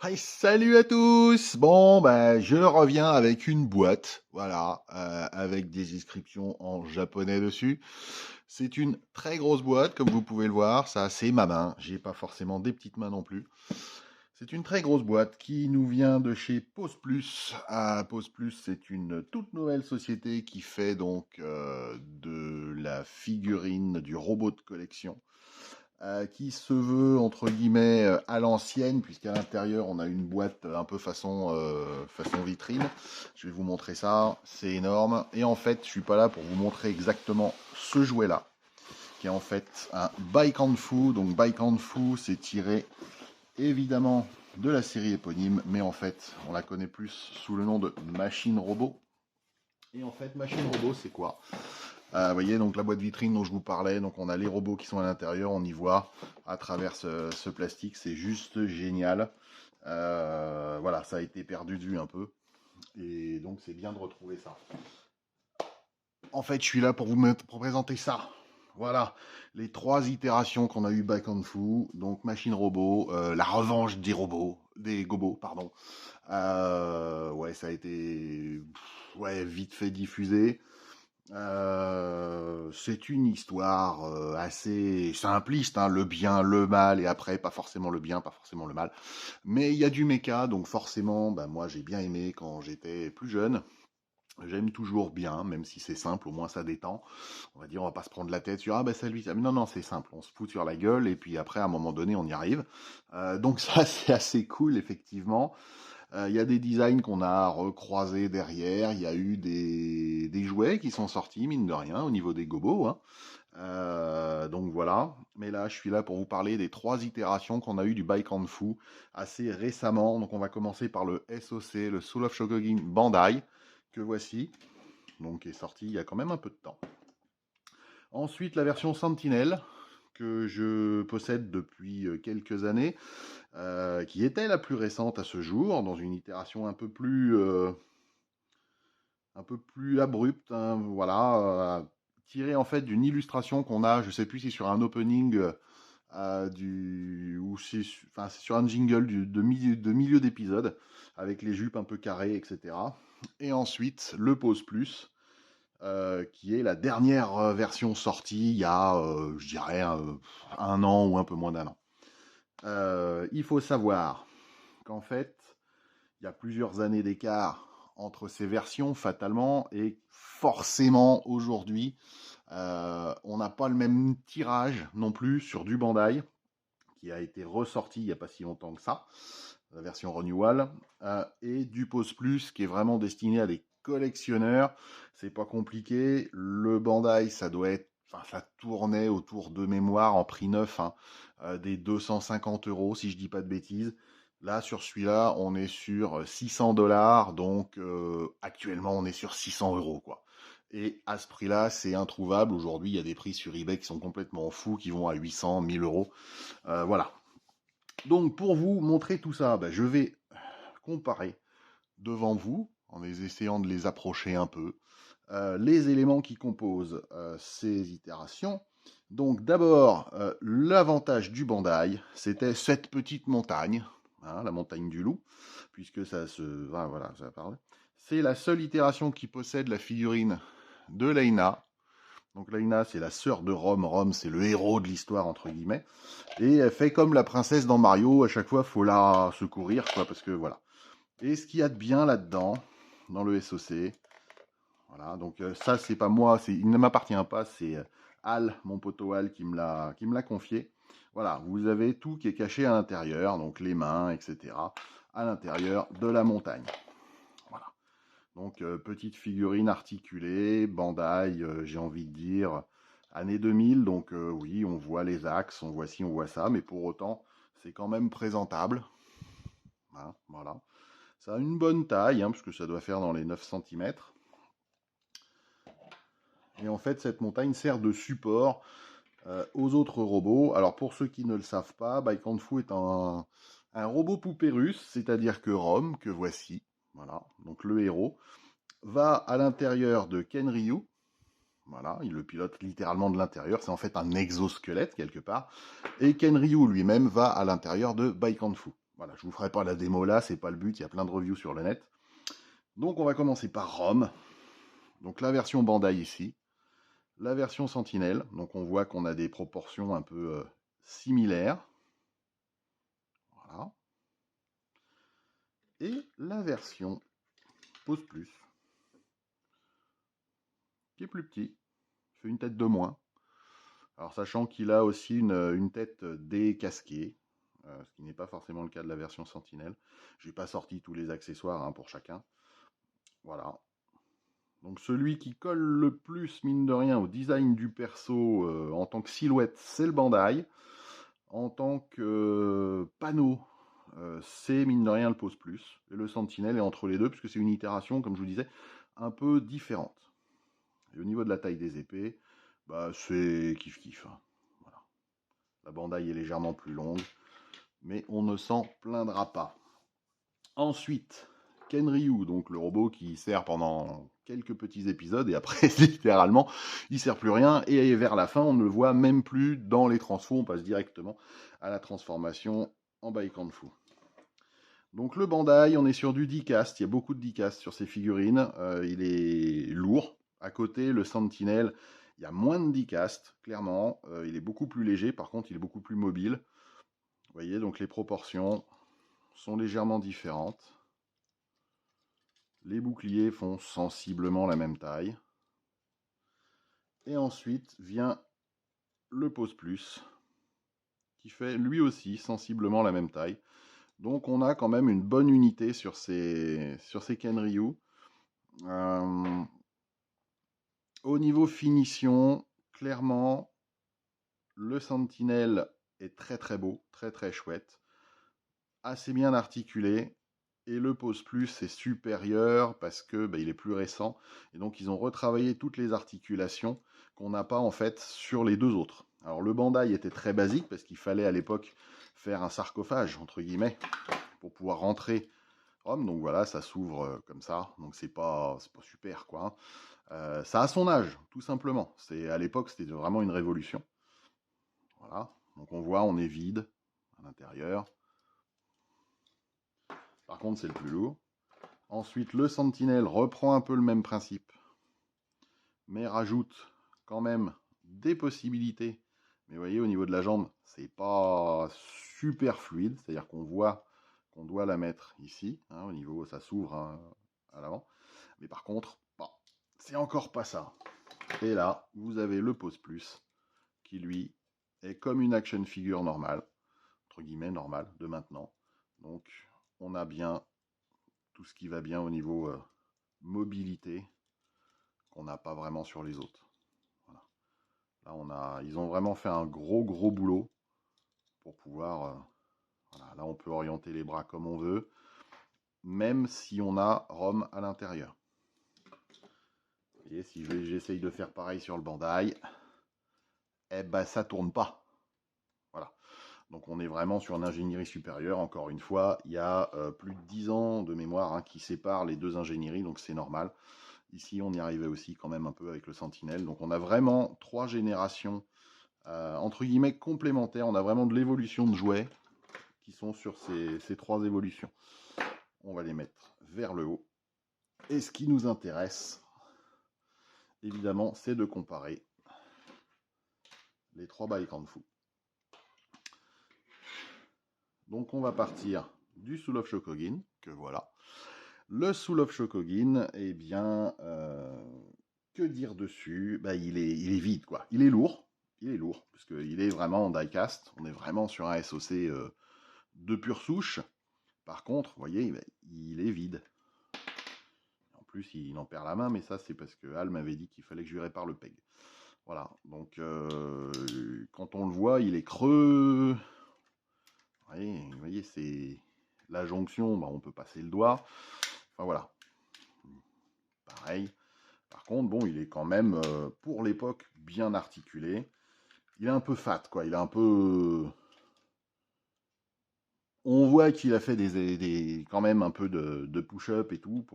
Hey, salut à tous! Bon, ben, je reviens avec une boîte, voilà, avec des inscriptions en japonais dessus. C'est une très grosse boîte, comme vous pouvez le voir. Ça, c'est ma main. J'ai pas forcément des petites mains non plus. C'est une très grosse boîte qui nous vient de chez Pose Plus. Pose Plus, c'est une toute nouvelle société qui fait donc de la figurine, du robot de collection qui se veut entre guillemets à l'ancienne, puisqu'à l'intérieur on a une boîte un peu façon vitrine. Je vais vous montrer ça, c'est énorme. Et en fait, je suis pas là pour vous montrer exactement ce jouet-là, qui est en fait un Baikanfu. Donc Baikanfu, c'est tiré évidemment de la série éponyme, mais en fait, on la connaît plus sous le nom de Machine Robot. Et en fait, Machine Robot, c'est quoi? Vous voyez, donc la boîte vitrine dont je vous parlais, donc on a les robots qui sont à l'intérieur, on y voit à travers ce plastique, c'est juste génial. Voilà, ça a été perdu de vue un peu, et donc c'est bien de retrouver ça. En fait, je suis là pour présenter ça. Voilà, les trois itérations qu'on a eu Back on Fu, donc Machine Robot, la revanche des gobos, pardon. Ouais, ça a été ouais, vite fait diffusé. C'est une histoire assez simpliste, hein, le bien, le mal, et après, pas forcément le bien, pas forcément le mal. Mais il y a du méca, donc forcément, bah, moi j'ai bien aimé quand j'étais plus jeune. J'aime toujours bien, même si c'est simple, au moins ça détend. On va dire, on va pas se prendre la tête sur ah ben ça lui. Non, non, c'est simple, on se fout sur la gueule, et puis après, à un moment donné, on y arrive. Donc ça, c'est assez cool, effectivement. Il y a des designs qu'on a recroisés derrière. Il y a eu des jouets qui sont sortis, mine de rien, au niveau des gobos, hein. Donc voilà. Mais là, je suis là pour vous parler des trois itérations qu'on a eu du Baikanfu assez récemment. Donc on va commencer par le SOC, le Soul of Shokugin Bandai, que voici. Donc qui est sorti il y a quand même un peu de temps. Ensuite, la version Sentinel, que je possède depuis quelques années, qui était la plus récente à ce jour, dans une itération un peu plus abrupte, hein, voilà, tirée en fait d'une illustration qu'on a, je sais plus si sur un opening ou enfin, c'est sur un jingle de milieu d'épisode, avec les jupes un peu carrées, etc. Et ensuite, le Pose Plus, qui est la dernière version sortie il y a, je dirais, un an ou un peu moins d'un an. Il faut savoir qu'en fait, il y a plusieurs années d'écart entre ces versions, fatalement, et forcément, aujourd'hui, on n'a pas le même tirage non plus sur du Bandai, qui a été ressorti il n'y a pas si longtemps que ça, la version Renewal, et du Pose Plus, qui est vraiment destiné à des collectionneurs. C'est pas compliqué. Le Bandai, ça doit être, enfin, ça tournait autour de mémoire en prix neuf, hein, des 250 euros, si je dis pas de bêtises. Là, sur celui-là, on est sur 600 dollars, donc actuellement, on est sur 600 euros, quoi. Et à ce prix-là, c'est introuvable. Aujourd'hui, il y a des prix sur eBay qui sont complètement fous, qui vont à 800, 1000 euros. Voilà. Donc, pour vous montrer tout ça, ben, je vais comparer devant vous, en essayant de les approcher un peu, les éléments qui composent ces itérations. Donc d'abord, l'avantage du Bandai, c'était cette petite montagne, hein, la montagne du loup, puisque ça se... Ah, voilà, ça parle. C'est la seule itération qui possède la figurine de Leina. Donc Leina, c'est la sœur de Rome. Rome, c'est le héros de l'histoire, entre guillemets. Et elle fait comme la princesse dans Mario, à chaque fois, il faut la secourir, quoi, parce que voilà. Et ce qu'il y a de bien là-dedans, dans le SOC, voilà, donc ça, c'est pas moi, il ne m'appartient pas, c'est Al, mon poteau Al, qui me l'a confié. Voilà, vous avez tout qui est caché à l'intérieur, donc les mains, etc., à l'intérieur de la montagne. Voilà. Donc, petite figurine articulée, Bandai, j'ai envie de dire, année 2000, donc oui, on voit les axes, on voit ci, on voit ça, mais pour autant, c'est quand même présentable. Hein, voilà. Ça a une bonne taille, hein, parce que ça doit faire dans les 9 cm. Et en fait, cette montagne sert de support aux autres robots. Alors, pour ceux qui ne le savent pas, Baikanfu est un robot poupée russe, c'est-à-dire que Rome, que voici, voilà, donc le héros, va à l'intérieur de Kenryu. Voilà, il le pilote littéralement de l'intérieur. C'est en fait un exosquelette quelque part. Et Kenryu lui-même va à l'intérieur de Baikanfu. Voilà, je vous ferai pas la démo là, c'est pas le but, il y a plein de reviews sur le net. Donc on va commencer par Rome. Donc la version Bandai ici. La version Sentinelle, donc on voit qu'on a des proportions un peu similaires. Voilà. Et la version Pose Plus, qui est plus petit, fait une tête de moins. Alors sachant qu'il a aussi une tête décasquée, ce qui n'est pas forcément le cas de la version Sentinelle. Je n'ai pas sorti tous les accessoires hein, pour chacun. Voilà. Donc celui qui colle le plus, mine de rien, au design du perso en tant que silhouette, c'est le Bandai. En tant que panneau, c'est mine de rien le Pose Plus. Et le Sentinelle est entre les deux, puisque c'est une itération, comme je vous disais, un peu différente. Et au niveau de la taille des épées, bah, c'est kiff-kiff. Hein. Voilà. La Bandai est légèrement plus longue, mais on ne s'en plaindra pas. Ensuite, Kenryu, donc le robot qui sert pendant quelques petits épisodes, et après, littéralement, il sert plus rien, et vers la fin, on ne le voit même plus dans les transfos, on passe directement à la transformation en Baikanfu. Donc le Bandai, on est sur du die-cast, il y a beaucoup de die-cast sur ces figurines, il est lourd. À côté, le Sentinel, il y a moins de die-cast, clairement, il est beaucoup plus léger, par contre il est beaucoup plus mobile. Vous voyez, donc les proportions sont légèrement différentes. Les boucliers font sensiblement la même taille. Et ensuite vient le Pose Plus, qui fait lui aussi sensiblement la même taille. Donc on a quand même une bonne unité sur ces Kenryu. Au niveau finition, clairement, le Sentinelle est très très beau, très très chouette, assez bien articulé. Et le Pose Plus est supérieur parce que il est plus récent. Et donc ils ont retravaillé toutes les articulations qu'on n'a pas en fait sur les deux autres. Alors le Bandai était très basique parce qu'il fallait à l'époque faire un sarcophage, entre guillemets, pour pouvoir rentrer Rome. Donc voilà, ça s'ouvre comme ça. Donc c'est pas super quoi. Ça a son âge, tout simplement. À l'époque, c'était vraiment une révolution. Voilà. Donc on voit, on est vide à l'intérieur. Par contre, c'est le plus lourd. Ensuite, le Sentinelle reprend un peu le même principe, mais rajoute quand même des possibilités. Mais vous voyez, au niveau de la jambe, c'est pas super fluide, c'est-à-dire qu'on voit qu'on doit la mettre ici, hein, au niveau, ça s'ouvre hein, à l'avant. Mais par contre, c'est encore pas ça. Et là, vous avez le Pose Plus, qui lui est comme une action figure normale, entre guillemets normale, de maintenant. Donc, on a bien tout ce qui va bien au niveau mobilité qu'on n'a pas vraiment sur les autres. Voilà. Là, ils ont vraiment fait un gros boulot pour pouvoir. Voilà, là, on peut orienter les bras comme on veut, même si on a Rome à l'intérieur. Vous voyez, si j'essaye de faire pareil sur le Bandai, eh ben ça tourne pas. Voilà. Donc on est vraiment sur une ingénierie supérieure. Encore une fois, il y a plus de 10 ans de mémoire hein, qui séparent les deux ingénieries, donc c'est normal. Ici, on y arrivait aussi quand même un peu avec le Sentinelle. Donc on a vraiment 3 générations, entre guillemets, complémentaires. On a vraiment de l'évolution de jouets qui sont sur ces 3 évolutions. On va les mettre vers le haut. Et ce qui nous intéresse, évidemment, c'est de comparer les 3 Baikanfu. Donc on va partir du Soul of Shokugin, que voilà. Le Soul of Shokugin, eh bien, que dire dessus il est vide, quoi. Il est lourd, parce qu'il est vraiment en die-cast. On est vraiment sur un SOC de pure souche. Par contre, vous voyez, il est vide. En plus, il en perd la main, mais ça, c'est parce que Al m'avait dit qu'il fallait que je lui répare le peg. Voilà, donc quand on le voit, il est creux. Vous voyez, c'est la jonction, on peut passer le doigt. Enfin voilà. Pareil. Par contre, bon, il est quand même, pour l'époque, bien articulé. Il est un peu fat, quoi. Il est un peu... On voit qu'il a fait quand même un peu de push-up et tout.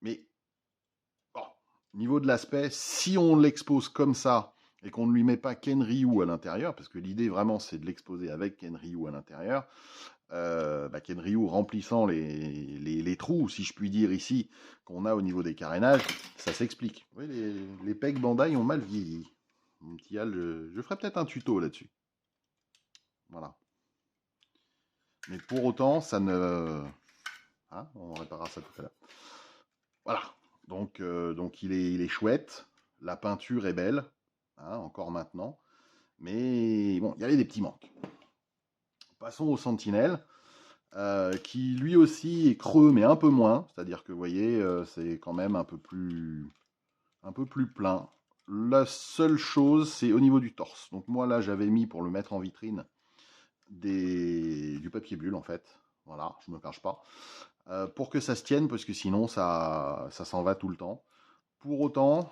Mais, bon, niveau de l'aspect, si on l'expose comme ça et qu'on ne lui met pas Kenryu à l'intérieur, parce que l'idée vraiment c'est de l'exposer avec Kenryu à l'intérieur, Kenryu remplissant les trous, si je puis dire ici, qu'on a au niveau des carénages, ça s'explique. Oui, les pegs Bandai ont mal vieilli. Mon petit Al, je ferai peut-être un tuto là-dessus. Voilà. Mais pour autant, ça ne... Hein, on réparera ça tout à l'heure. Voilà. Donc il est chouette. La peinture est belle, hein, encore maintenant. Mais bon, il y avait des petits manques. Passons au Sentinelle, qui lui aussi est creux, mais un peu moins. C'est-à-dire que vous voyez, c'est quand même un peu plus plein. La seule chose, c'est au niveau du torse. Donc moi là, j'avais mis pour le mettre en vitrine du papier bulle en fait. Voilà, je ne me cache pas. Pour que ça se tienne, parce que sinon ça s'en va tout le temps. Pour autant,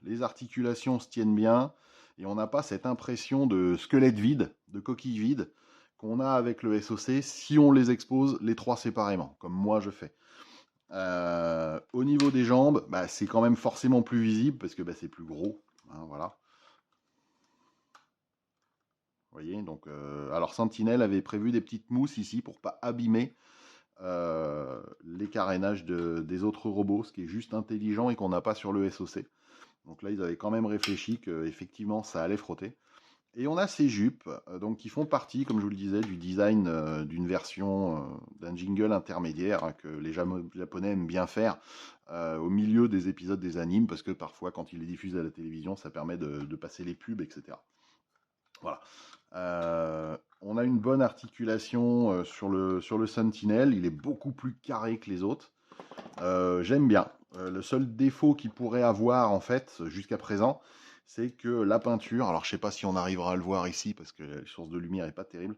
les articulations se tiennent bien et on n'a pas cette impression de squelette vide, de coquille vide qu'on a avec le SOC si on les expose les trois séparément, comme moi je fais. Au niveau des jambes, c'est quand même forcément plus visible parce que c'est plus gros. Hein, voilà. Vous voyez, donc, alors Sentinelle avait prévu des petites mousses ici pour pas abîmer les carénages des autres robots, ce qui est juste intelligent et qu'on n'a pas sur le SOC. Donc là, ils avaient quand même réfléchi qu'effectivement, ça allait frotter. Et on a ces jupes, donc, qui font partie, comme je vous le disais, du design d'une version d'un jingle intermédiaire que les Japonais aiment bien faire au milieu des épisodes des animes, parce que parfois, quand ils les diffusent à la télévision, ça permet de passer les pubs, etc. Voilà. On a une bonne articulation sur le Sentinel. Il est beaucoup plus carré que les autres. J'aime bien. Le seul défaut qu'il pourrait avoir, en fait, jusqu'à présent, c'est que la peinture, alors je sais pas si on arrivera à le voir ici, parce que la source de lumière n'est pas terrible,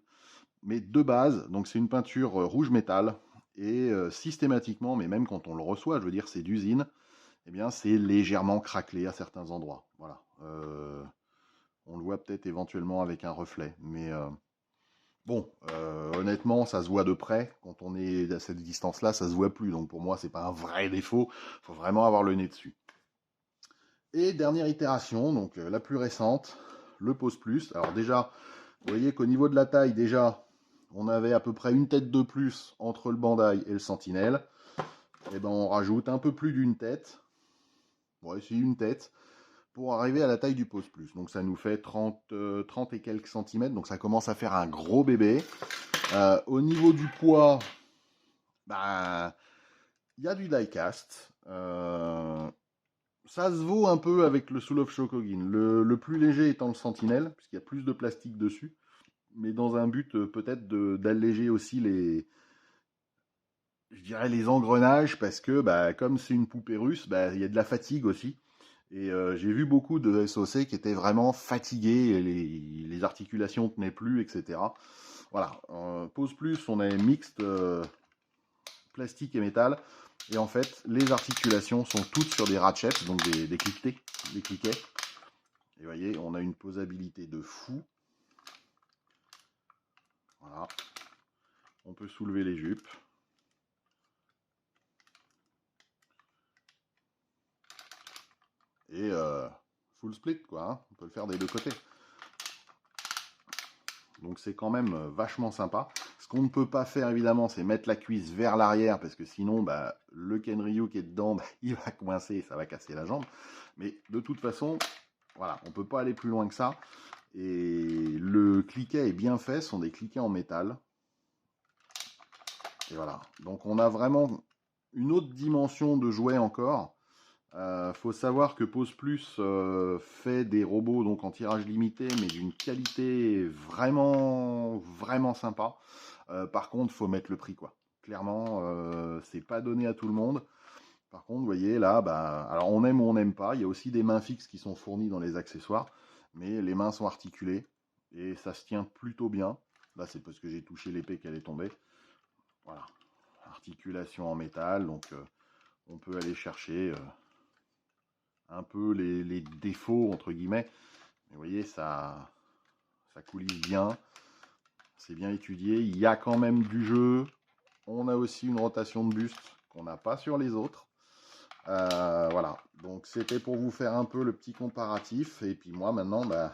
mais de base, donc c'est une peinture rouge métal, et systématiquement, mais même quand on le reçoit, je veux dire, c'est d'usine, eh bien, c'est légèrement craquelé à certains endroits. Voilà. On le voit peut-être éventuellement avec un reflet, mais bon, honnêtement, ça se voit de près. Quand on est à cette distance-là, ça se voit plus. Donc pour moi, c'est pas un vrai défaut. Il faut vraiment avoir le nez dessus. Et dernière itération, donc la plus récente, le Pose Plus. Alors déjà, vous voyez qu'au niveau de la taille, déjà, on avait à peu près une tête de plus entre le Bandai et le Sentinelle. Et ben on rajoute un peu plus d'une tête. Bon, c'est une tête pour arriver à la taille du Pose Plus. Donc ça nous fait 30 et quelques centimètres. Donc ça commence à faire un gros bébé. Au niveau du poids, il y a du diecast. Ça se vaut un peu avec le Soul of Shokugin. Le plus léger étant le Sentinelle, puisqu'il y a plus de plastique dessus. Mais dans un but peut-être d'alléger aussi les engrenages, parce que comme c'est une poupée russe, il y a de la fatigue aussi. Et j'ai vu beaucoup de SOC qui étaient vraiment fatigués, les articulations tenaient plus, etc. Voilà, Pose Plus, on est mixte plastique et métal. Et en fait, les articulations sont toutes sur des ratchets, donc des cliquetés, des cliquets. Et vous voyez, on a une posabilité de fou. Voilà. On peut soulever les jupes. Et full split, quoi. Hein. On peut le faire des deux côtés. Donc c'est quand même vachement sympa. Ce qu'on ne peut pas faire évidemment, c'est mettre la cuisse vers l'arrière, parce que sinon le Kenryu qui est dedans, il va coincer et ça va casser la jambe. Mais de toute façon, voilà, on ne peut pas aller plus loin que ça. Et le cliquet est bien fait, ce sont des cliquets en métal. Et voilà, donc on a vraiment une autre dimension de jouet encore. Faut savoir que Pose Plus fait des robots donc en tirage limité, mais d'une qualité vraiment vraiment sympa. Par contre, faut mettre le prix, quoi. Clairement, c'est pas donné à tout le monde. Par contre, vous voyez là, alors on aime ou on n'aime pas. Il y a aussi des mains fixes qui sont fournies dans les accessoires, mais les mains sont articulées et ça se tient plutôt bien. Là, c'est parce que j'ai touché l'épée qu'elle est tombée. Voilà, articulation en métal, donc on peut aller chercher un peu les défauts, entre guillemets. Mais vous voyez, ça coulisse bien. C'est bien étudié. Il y a quand même du jeu. On a aussi une rotation de buste qu'on n'a pas sur les autres. Voilà, donc c'était pour vous faire un peu le petit comparatif. Et puis moi maintenant, bah,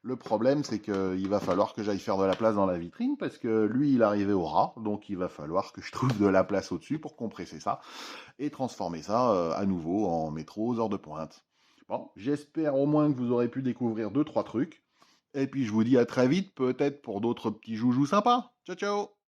le problème c'est qu'il va falloir que j'aille faire de la place dans la vitrine parce que lui il arrivait au ras, donc il va falloir que je trouve de la place au-dessus pour compresser ça et transformer ça à nouveau en métro aux heures de pointe. Bon, j'espère au moins que vous aurez pu découvrir deux trois trucs. Et puis je vous dis à très vite, peut-être pour d'autres petits joujoux sympas. Ciao ciao!